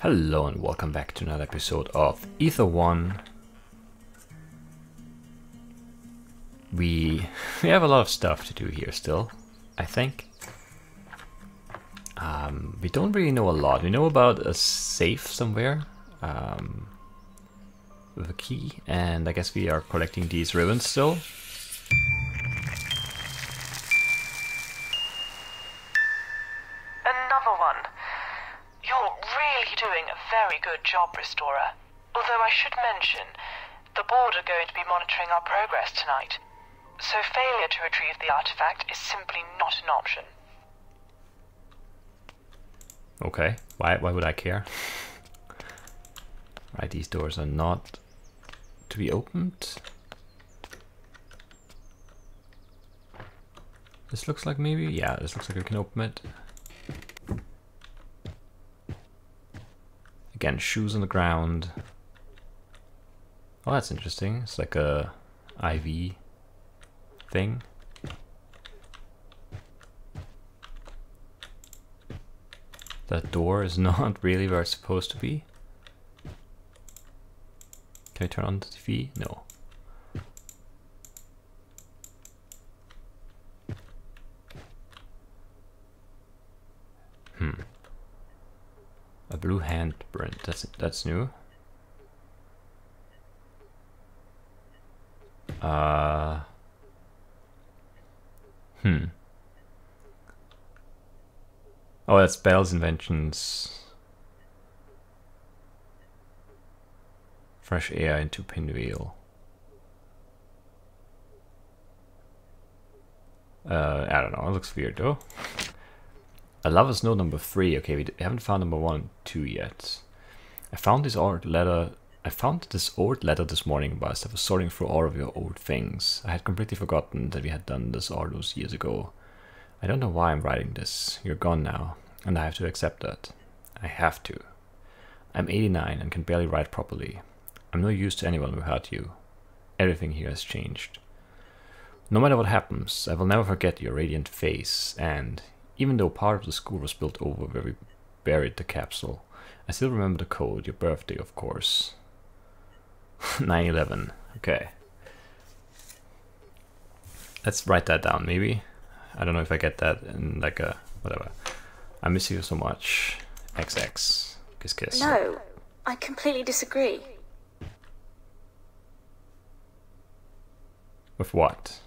Hello and welcome back to another episode of Ether 1. We have a lot of stuff to do here still, I think. We don't really know a lot. We know about a safe somewhere with a key, and I guess we are collecting these ribbons still. Another one. You're really doing a very good job, Restorer. Although I should mention, the board are going to be monitoring our progress tonight. So failure to retrieve the artifact is simply not an option. Okay, why would I care? Right, these doors are not to be opened. This looks like maybe, yeah, this looks like we can open it. Again, shoes on the ground. Oh, that's interesting. It's like a IV thing. That door is not really where it's supposed to be. Can I turn on the TV? No. A blue handprint. That's new. Oh, that's Bell's inventions. Fresh air into pinwheel. I don't know. It looks weird though. A lover's note number 3. Okay, we haven't found number 1 and 2 yet. I found this old letter. I found this old letter this morning whilst I was sorting through all of your old things. I had completely forgotten that we had done this all those years ago. I don't know why I'm writing this. You're gone now, and I have to accept that. I have to. I'm 89 and can barely write properly. I'm no use to anyone who hurt you. Everything here has changed. No matter what happens, I will never forget your radiant face, and even though part of the school was built over where we buried the capsule, I still remember the code, your birthday, of course. 9/11. Okay. Let's write that down, maybe. I don't know if I get that in like a... whatever. I miss you so much. XX. Kiss kiss. No, I completely disagree. With what?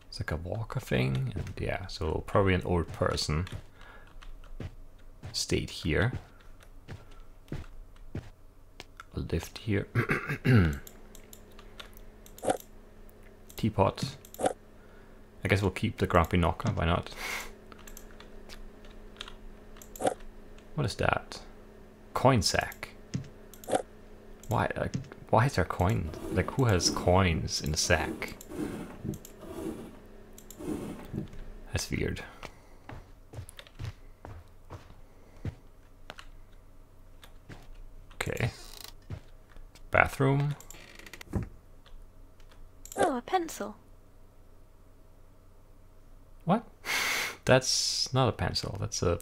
It's like a walker thing, and yeah, so probably an old person stayed here. Lived here. Teapot. I guess we'll keep the grumpy knocker, why not? What is that? Coin sack. Why? Why is there coin? Like, who has coins in a sack? That's weird. Okay. Bathroom. Oh, a pencil. What? That's not a pencil. That's a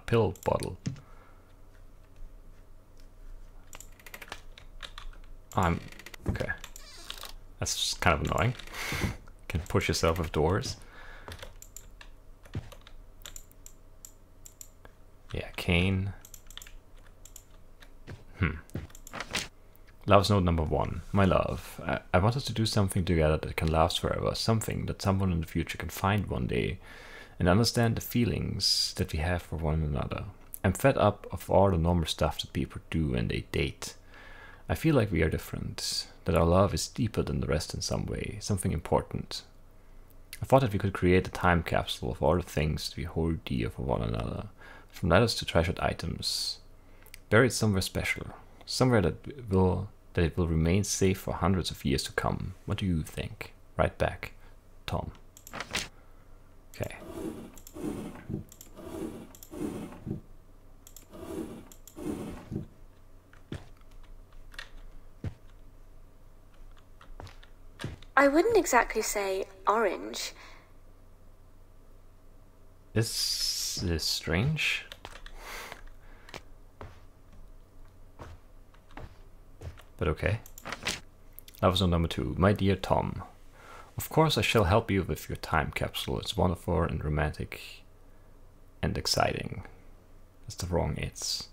pill bottle. Okay. That's kind of annoying. Can push yourself with doors. Yeah, cane. Love's note number 1. My love, I want us to do something together that can last forever. Something that someone in the future can find one day and understand the feelings that we have for one another. I'm fed up of all the normal stuff that people do when they date. I feel like we are different, that our love is deeper than the rest in some way, something important. I thought that we could create a time capsule of all the things that we hold dear for one another, from letters to treasured items, buried somewhere special, somewhere that it will remain safe for hundreds of years to come. What do you think? Right back, Tom. Okay. I wouldn't exactly say orange. This This is strange. But okay. That was on number 2. My dear Tom. Of course I shall help you with your time capsule. It's wonderful and romantic and exciting. That's the wrong it's.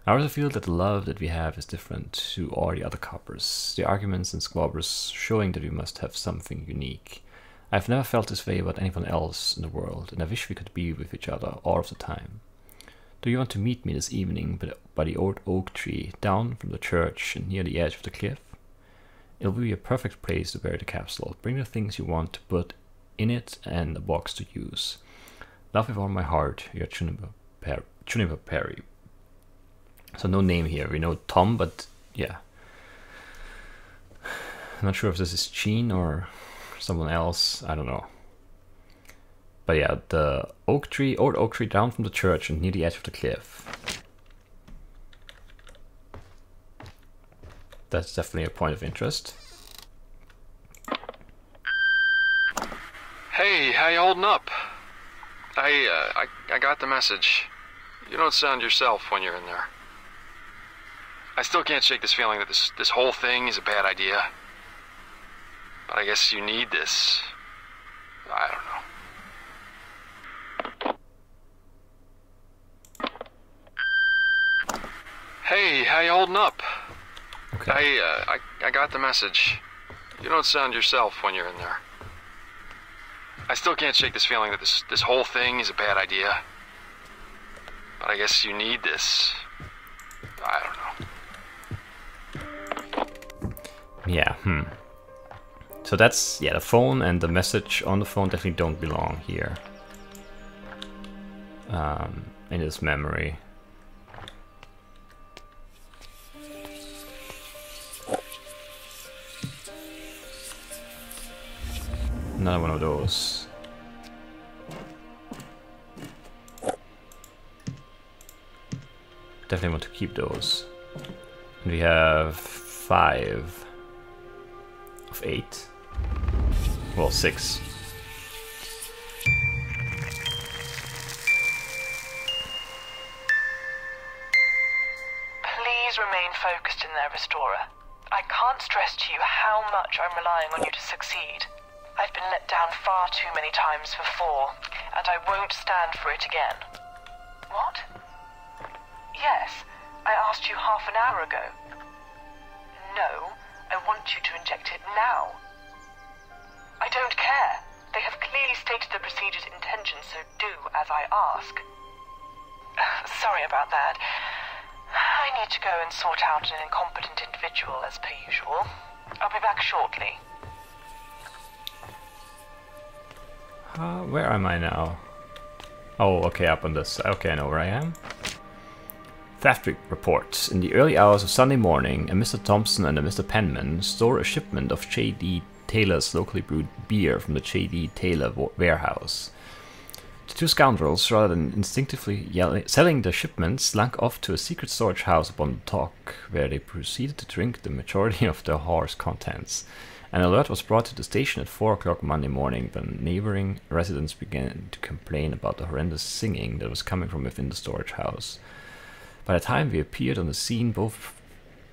I also feel that the love that we have is different to all the other coppers. The arguments and squabbers showing that we must have something unique. I've never felt this way about anyone else in the world, and I wish we could be with each other all of the time. Do you want to meet me this evening by the old oak tree, down from the church and near the edge of the cliff? It will be a perfect place to bury the capsule. Bring the things you want to put in it and a box to use. Love with all my heart, your Juniper Perry. So no name here. We know Tom, but yeah. I'm not sure if this is Gene or someone else. I don't know. But yeah, the oak tree, old oak tree down from the church and near the edge of the cliff. That's definitely a point of interest. Hey, how you holding up? I got the message. You don't sound yourself when you're in there. I still can't shake this feeling that this whole thing is a bad idea. But I guess you need this. I don't know. Hey, how you holding up? Okay. I got the message. You don't sound yourself when you're in there. I still can't shake this feeling that this whole thing is a bad idea. But I guess you need this. I don't know. Yeah, So that's, yeah, the phone and the message on the phone definitely don't belong here. In this memory. Another one of those. Definitely want to keep those. And we have 5 of 8. Well, 6. Please remain focused in there, Restorer. I can't stress to you how much I'm relying on you to succeed. I've been let down far too many times before, and I won't stand for it again. What? Yes, I asked you half an hour ago. No, I want you to inject it now. I don't care. They have clearly stated the procedure's intention, so do as I ask. Sorry about that. I need to go and sort out an incompetent individual as per usual. I'll be back shortly. Where am I now? Oh, okay, up on this. Okay, I know where I am. Theft reports. In the early hours of Sunday morning, a Mr. Thompson and a Mr. Penman stole a shipment of J.D. Taylor's locally brewed beer from the J.D. Taylor warehouse. The two scoundrels, rather than instinctively selling the shipment, slunk off to a secret storage house upon the dock, where they proceeded to drink the majority of the horse contents. An alert was brought to the station at 4 o'clock Monday morning when neighboring residents began to complain about the horrendous singing that was coming from within the storage house. By the time we appeared on the scene, both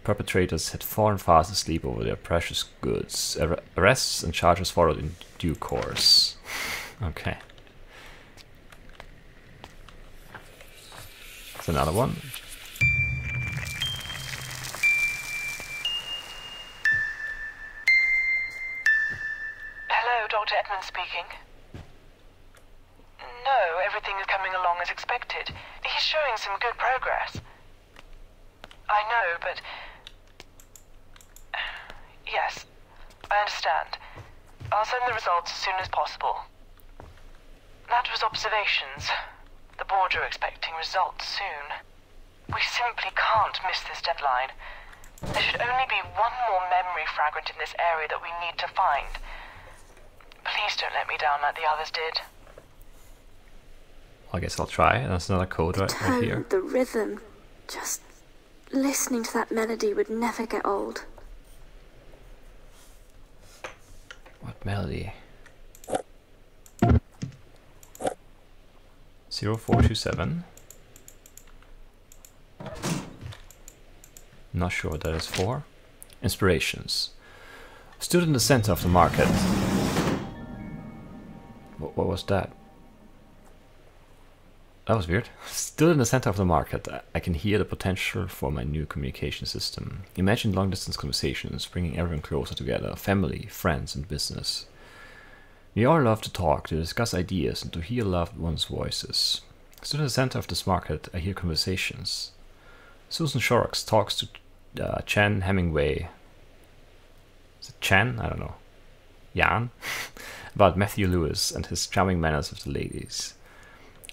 perpetrators had fallen fast asleep over their precious goods. Arrests and charges followed in due course. Okay. That's another one. Hello, Dr. Edmund speaking. No, everything is coming along as expected. He's showing some good progress. I know, but... Yes, I understand. I'll send the results as soon as possible. That was observations. The board are expecting results soon. We simply can't miss this deadline. There should only be one more memory fragment in this area that we need to find. Please don't let me down like the others did. I guess I'll try. That's another code right here. The rhythm, just listening to that melody would never get old. What melody? 0427. Not sure what that is for. Inspirations. Stood in the center of the market. What was that? That was weird. Stood in the center of the market. I can hear the potential for my new communication system. Imagine long-distance conversations, bringing everyone closer together. Family, friends, and business. We all love to talk, to discuss ideas, and to hear loved ones' voices. Stood in the center of this market, I hear conversations. Susan Shorrocks talks to Chan Hemingway. Is it Chan? I don't know. Jan? About Matthew Lewis and his charming manners with the ladies.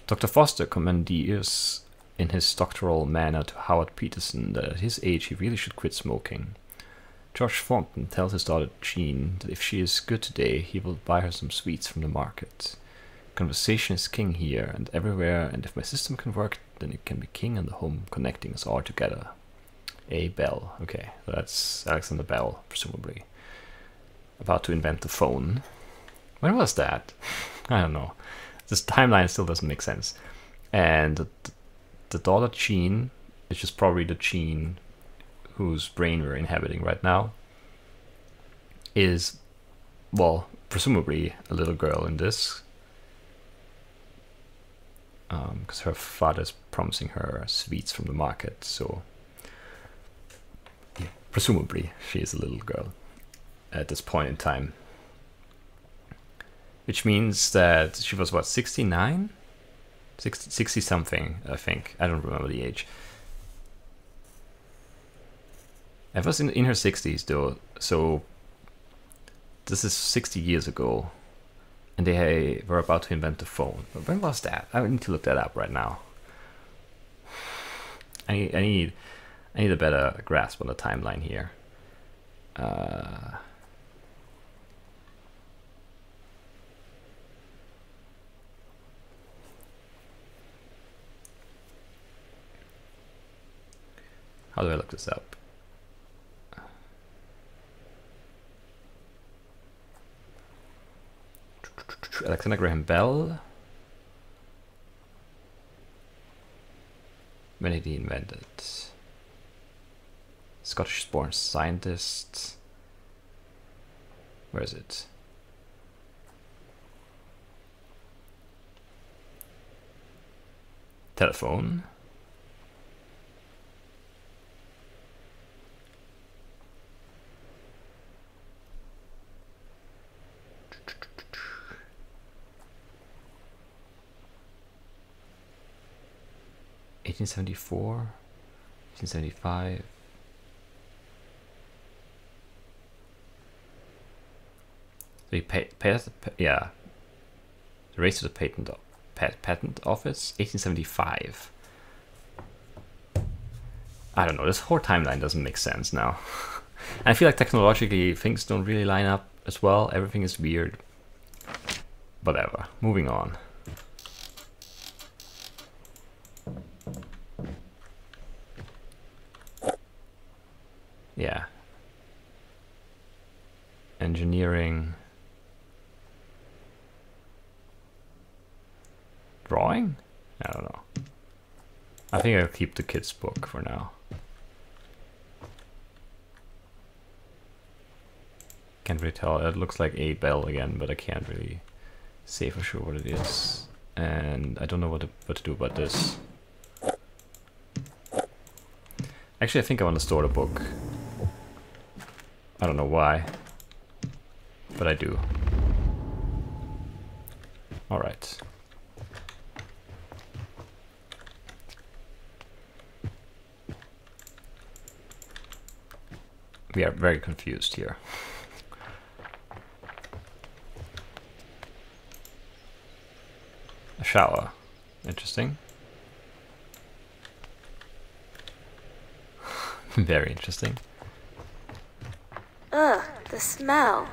Dr. Foster commandeers in his doctoral manner to Howard Peterson that at his age he really should quit smoking. George Thornton tells his daughter Jean that if she is good today, he will buy her some sweets from the market. Conversation is king here and everywhere, and if my system can work, then it can be king in the home, connecting us all together. A. Bell. Okay, so that's Alexander Bell, presumably. About to invent the phone. When was that? I don't know. This timeline still doesn't make sense. And the daughter Jean, which is probably the Jean whose brain we're inhabiting right now, is, well, presumably a little girl in this. Because her father's promising her sweets from the market, so presumably she is a little girl at this point in time. Which means that she was, what, 69? 60 something, I think. I don't remember the age. I was in her 60s though, so this is 60 years ago. And they were about to invent the phone. But when was that? I need to look that up right now. I need a better grasp on the timeline here. How do I look this up? Alexander Graham Bell. When did he invent it? Scottish-born scientist. Where is it? Telephone. (1874), 1875. So he yeah, the race to the patent office, 1875. I don't know, this whole timeline doesn't make sense now. I feel like technologically things don't really line up as well. Everything is weird. Whatever, moving on. Yeah. Engineering. Drawing? I don't know. I think I'll keep the kids' book for now. Can't really tell. It looks like A. Bell again, but I can't really say for sure what it is. And I don't know what to do about this. Actually, I think I want to store the book. I don't know why, but I do. All right. We are very confused here. A shower. Interesting. Very interesting. Ugh, the smell.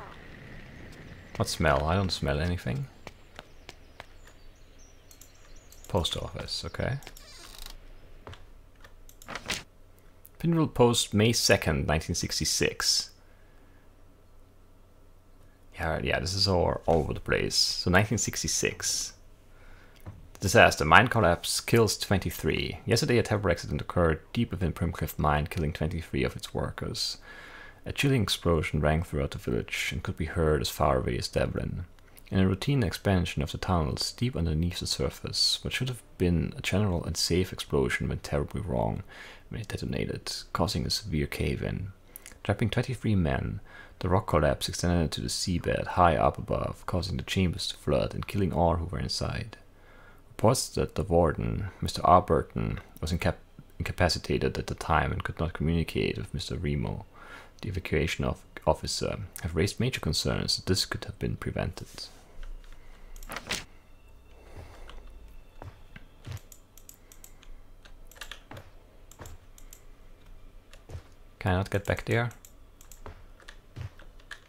What smell? I don't smell anything. Post office, okay. Pinwheel Post, May 2nd, 1966. Yeah, this is all over the place. So 1966. Disaster. Mine collapse kills 23. Yesterday a terrible accident occurred deep within Primcliff Mine, killing 23 of its workers. A chilling explosion rang throughout the village and could be heard as far away as Devlin. In a routine expansion of the tunnels deep underneath the surface, what should have been a general and safe explosion went terribly wrong when it detonated, causing a severe cave-in. Trapping 23 men, the rock collapse extended to the seabed high up above, causing the chambers to flood and killing all who were inside. Reports that the warden, Mr. R. Burton, was incapacitated at the time and could not communicate with Mr. Remo, the evacuation officer, have raised major concerns that this could have been prevented. Can I not get back there?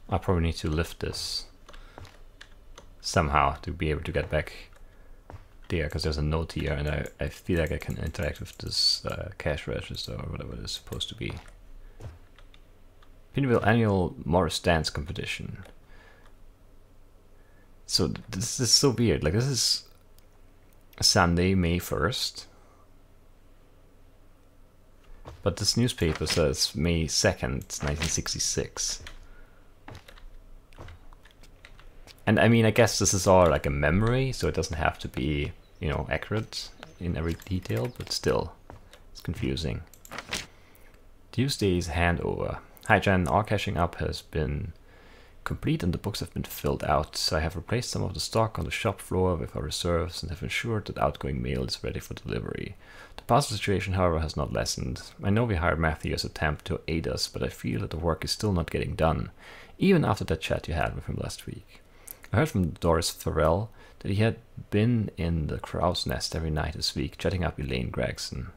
I probably need to lift this somehow to be able to get back there, because there's a note here and I feel like I can interact with this cash register or whatever it is supposed to be. Pinwheel annual Morris dance competition. So this is so weird. Like, this is Sunday, May 1st. But this newspaper says May 2nd, 1966. And I mean, I guess this is all like a memory, so it doesn't have to be, you know, accurate in every detail, but still, it's confusing. Tuesday's handover. Hi Jen, all caching up has been complete and the books have been filled out. I have replaced some of the stock on the shop floor with our reserves and have ensured that outgoing mail is ready for delivery. The parcel situation, however, has not lessened. I know we hired Matthew's attempt to aid us, but I feel that the work is still not getting done, even after that chat you had with him last week. I heard from Doris Farrell that he had been in the crow's nest every night this week, chatting up Elaine Gregson.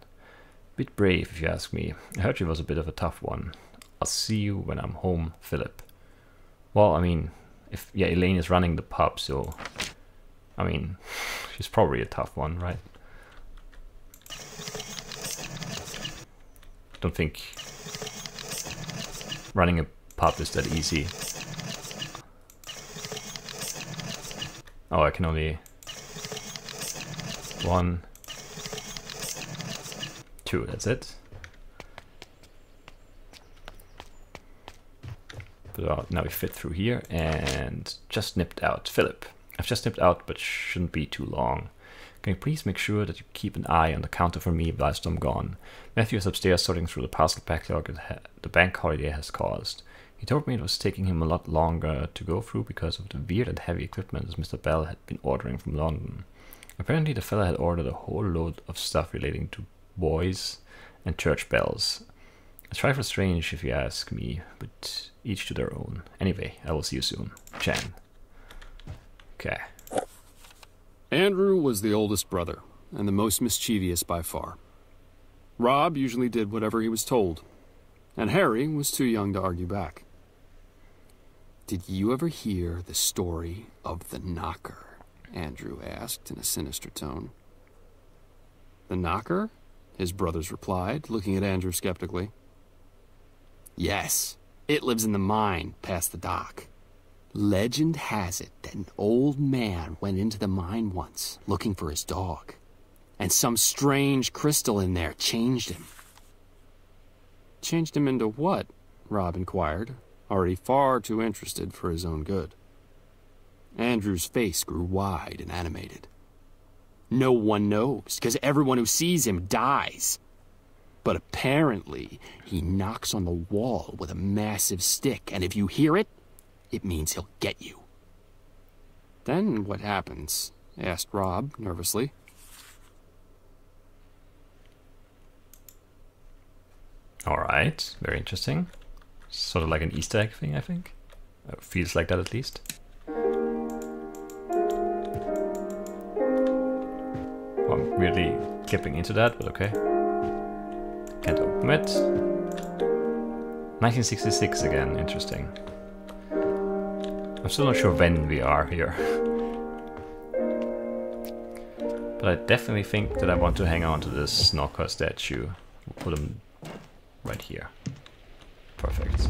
Bit brave, if you ask me. I heard she was a bit of a tough one. I'll see you when I'm home, Philip. Well, I mean, if Elaine is running the pub, so I mean, she's probably a tough one, right? Don't think running a pub is that easy. Oh, I can only 1, 2, that's it. But now we fit through here and just nipped out. Philip, I've just nipped out, but shouldn't be too long. Can you please make sure that you keep an eye on the counter for me whilst I'm gone? Matthew is upstairs sorting through the parcel backlog the bank holiday has caused. He told me it was taking him a lot longer to go through because of the weird and heavy equipment that Mr. Bell had been ordering from London. Apparently the fella had ordered a whole load of stuff relating to boys and church bells. A trifle strange if you ask me, but each to their own. Anyway, I will see you soon. Chan. Okay. Andrew was the oldest brother, and the most mischievous by far. Rob usually did whatever he was told, and Harry was too young to argue back. Did you ever hear the story of the knocker? Andrew asked in a sinister tone. The knocker? His brothers replied, looking at Andrew skeptically. Yes, it lives in the mine past the dock. Legend has it that an old man went into the mine once looking for his dog, and some strange crystal in there changed him. Changed him into what? Rob inquired, already far too interested for his own good. Andrew's face grew wide and animated. No one knows, because everyone who sees him dies. But apparently, he knocks on the wall with a massive stick, and if you hear it, it means he'll get you. Then what happens? Asked Rob, nervously. Alright, very interesting. Sort of like an Easter egg thing, I think. Feels like that at least. Well, I'm really clipping into that, but okay. Can't open it. 1966 again, interesting. I'm still not sure when we are here. But I definitely think that I want to hang on to this Snorker statue. We'll put him right here. Perfect.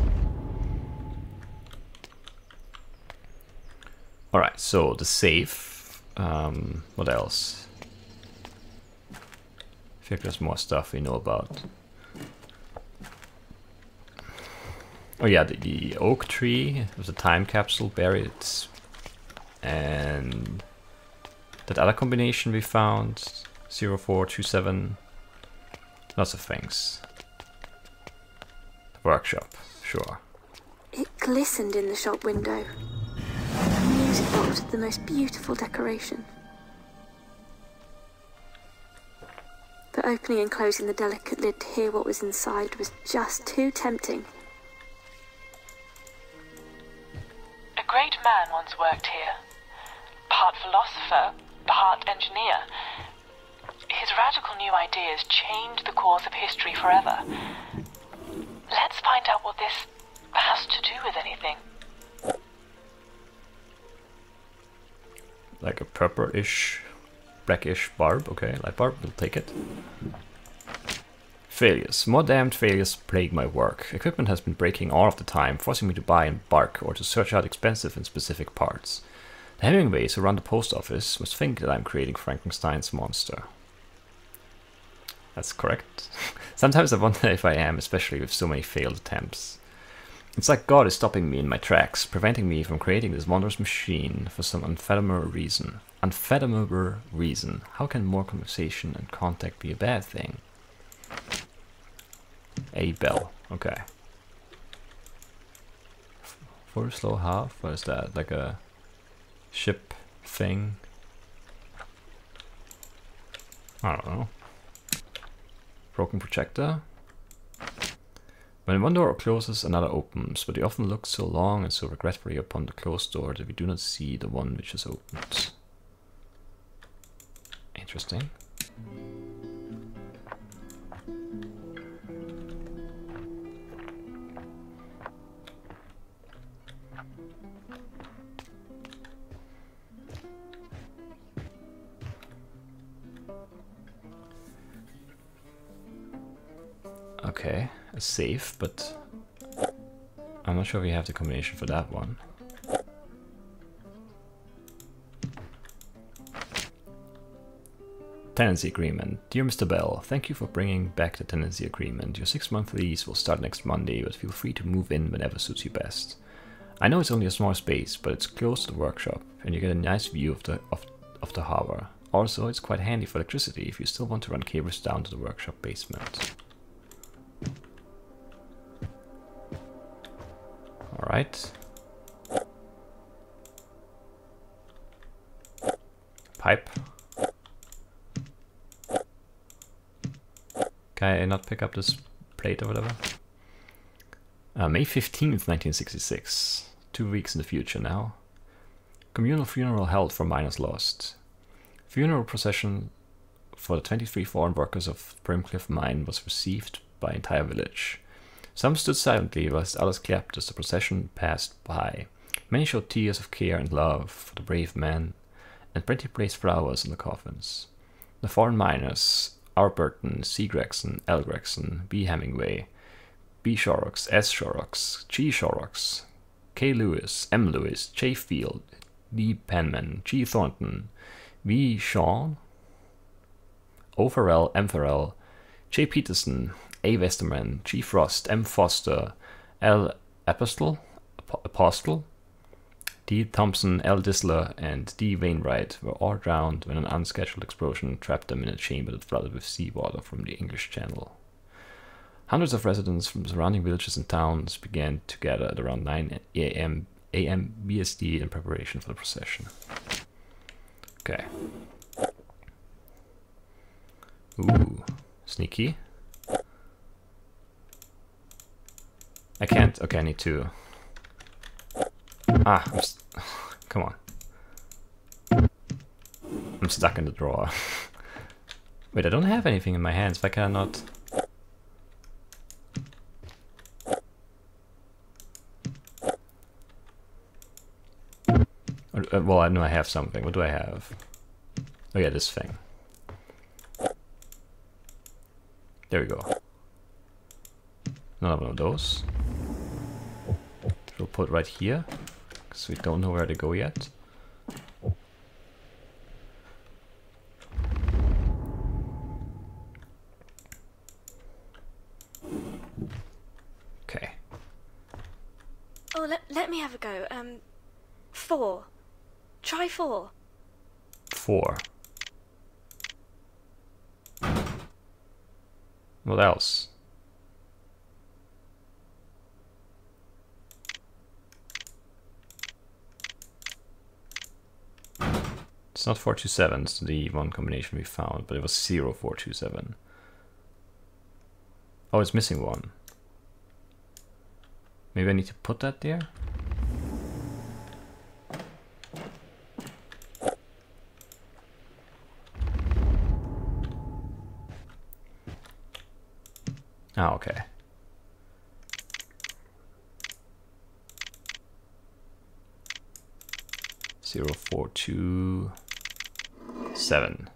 Alright, so the safe. What else? feel like there's more stuff we know about. Oh yeah, the oak tree. There's a time capsule buried. And that other combination we found. 0427. Lots of things. The workshop, sure. It glistened in the shop window. The music box with the most beautiful decoration. But opening and closing the delicate lid to hear what was inside was just too tempting. A great man once worked here. Part philosopher, part engineer. His radical new ideas changed the course of history forever. Let's find out what this has to do with anything. Like a purple-ish, blackish barb. Okay, light barb, we'll take it. Failures. More damned failures plague my work. Equipment has been breaking all of the time, forcing me to buy in bulk or to search out expensive and specific parts. The Hemingways who run the post office must think that I'm creating Frankenstein's monster. That's correct. Sometimes I wonder if I am, especially with so many failed attempts. It's like God is stopping me in my tracks, preventing me from creating this wondrous machine for some unfathomable reason. Unfathomable reason. How can more conversation and contact be a bad thing? A bell. Okay. Full slow half? What is that? Like a ship thing? I don't know. Broken projector. When one door closes, another opens, but we often look so long and so regretfully upon the closed door that we do not see the one which is opened. Interesting. Okay, a safe, but I'm not sure we have the combination for that one. Tenancy agreement. Dear Mr. Bell, thank you for bringing back the tenancy agreement. Your 6-month lease will start next Monday, but feel free to move in whenever suits you best. I know it's only a small space, but it's close to the workshop, and you get a nice view of the harbor. Also, it's quite handy for electricity if you still want to run cables down to the workshop basement. Alright. Pipe. Can I not pick up this plate or whatever? May 15th, 1966. 2 weeks in the future now. Communal funeral held for miners lost. Funeral procession for the 23 fallen workers of Brimcliff Mine was received by entire village. Some stood silently, whilst others clapped as the procession passed by. Many showed tears of care and love for the brave men, and plenty placed flowers in the coffins. The fallen miners, R. Burton, C. Gregson, L. Gregson, B. Hemingway, B. Shorrocks, S. Shorrocks, G. Shorrocks, K. Lewis, M. Lewis, J. Field, D. Penman, G. Thornton, V. Shaw, O. Farrell, M. Farrell, J. Peterson, A. Westerman, G. Frost, M. Foster, L. Apostle, D. Thompson, L. Disler, and D. Wainwright were all drowned when an unscheduled explosion trapped them in a chamber that flooded with seawater from the English Channel. Hundreds of residents from surrounding villages and towns began to gather at around 9 a.m. BST in preparation for the procession. Okay. Ooh, sneaky. I can't. Okay, I need to. Ah, come on. I'm stuck in the drawer. Wait, I don't have anything in my hands. Why can I not? Well, I know I have something. What do I have? Oh yeah, this thing. There we go. Another one of those. We'll put right here, because we don't know where to go yet. Sure, let me have a go. 4. Try 4. 4. What else? It's not 427, it's the one combination we found, but it was 0427. Oh, it's missing one. Maybe I need to put that there? Ah, okay. Zero, 4, 2, 7.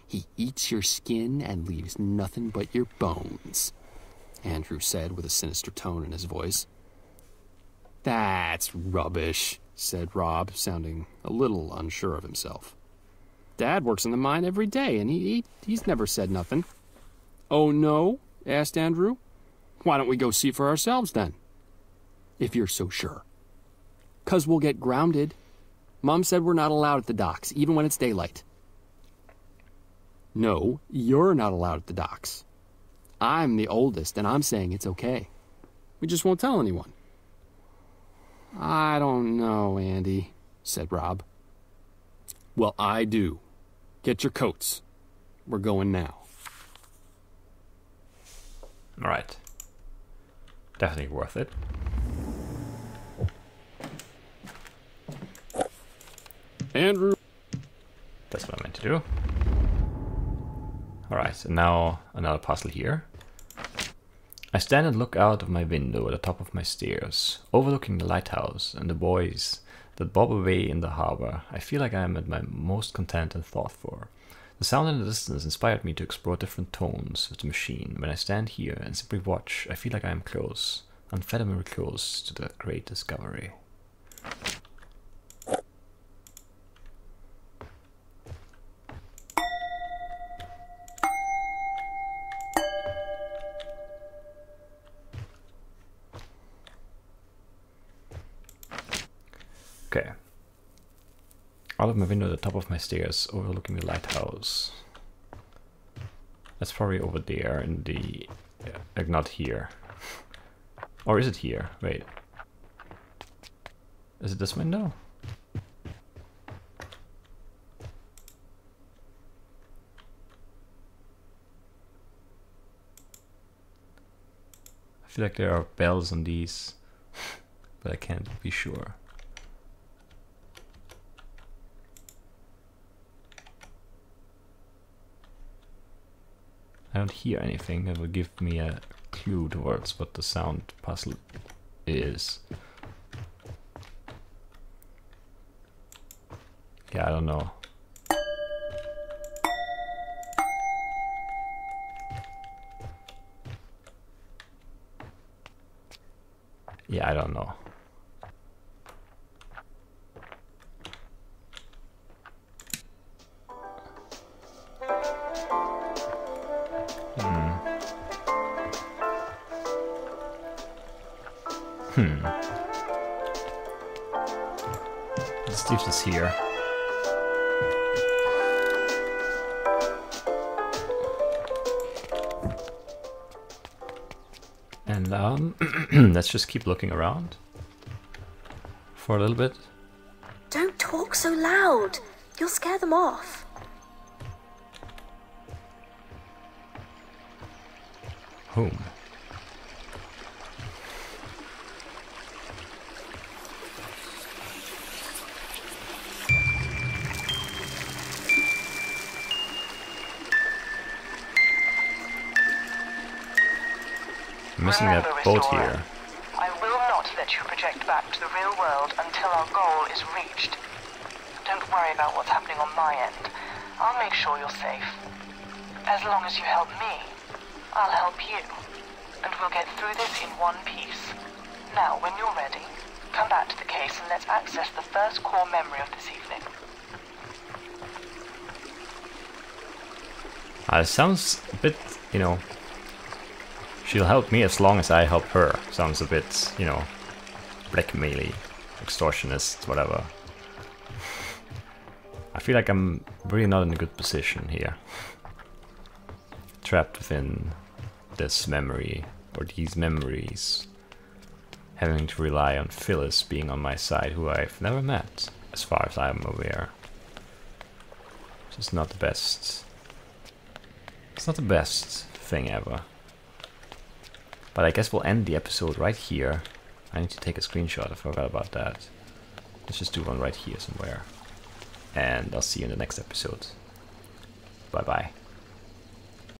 He eats your skin and leaves nothing but your bones, Andrew said with a sinister tone in his voice. That's rubbish, said Rob, sounding a little unsure of himself. Dad works in the mine every day, and he's never said nothing. Oh, no? Asked Andrew. Why don't we go see for ourselves, then? If you're so sure. 'Cause we'll get grounded. Mom said we're not allowed at the docks, even when it's daylight. No, you're not allowed at the docks. I'm the oldest, and I'm saying it's okay. We just won't tell anyone. I don't know, Andy, said Rob. Well, I do. Get your coats. We're going now. Alright. Definitely worth it. Andrew. That's what I meant to do. Alright, and now another puzzle here. I stand and look out of my window at the top of my stairs, overlooking the lighthouse and the buoys that bob away in the harbor. I feel like I am at my most content and thoughtful. The sound in the distance inspired me to explore different tones of the machine. When I stand here and simply watch, I feel like I am close, unfathomably close to the great discovery. Okay. Out of my window at the top of my stairs, overlooking the lighthouse. That's probably over there in the... like not here. Or is it here? Wait. Is it this window? I feel like there are bells on these, but I can't be sure. I don't hear anything that would give me a clue towards what the sound puzzle is. Yeah, I don't know. Yeah, I don't know. Let's leave this here. And let's just keep looking around for a little bit. Don't talk so loud. You'll scare them off. Whom? Missing that boat here. I will not let you project back to the real world until our goal is reached. Don't worry about what's happening on my end. I'll make sure you're safe. As long as you help me, I'll help you. And we'll get through this in one piece. Now, when you're ready, come back to the case and let's access the first core memory of this evening. It sounds a bit, you know, She'll help me as long as I help her. Sounds a bit, you know, blackmaily, extortionist, whatever. I feel like I'm really not in a good position here. Trapped within this memory, or these memories. Having to rely on Phyllis being on my side, who I've never met, as far as I'm aware. Which is not the best. It's not the best thing ever. But I guess we'll end the episode right here. I need to take a screenshot, I forgot about that. Let's just do one right here somewhere. And I'll see you in the next episode. Bye bye.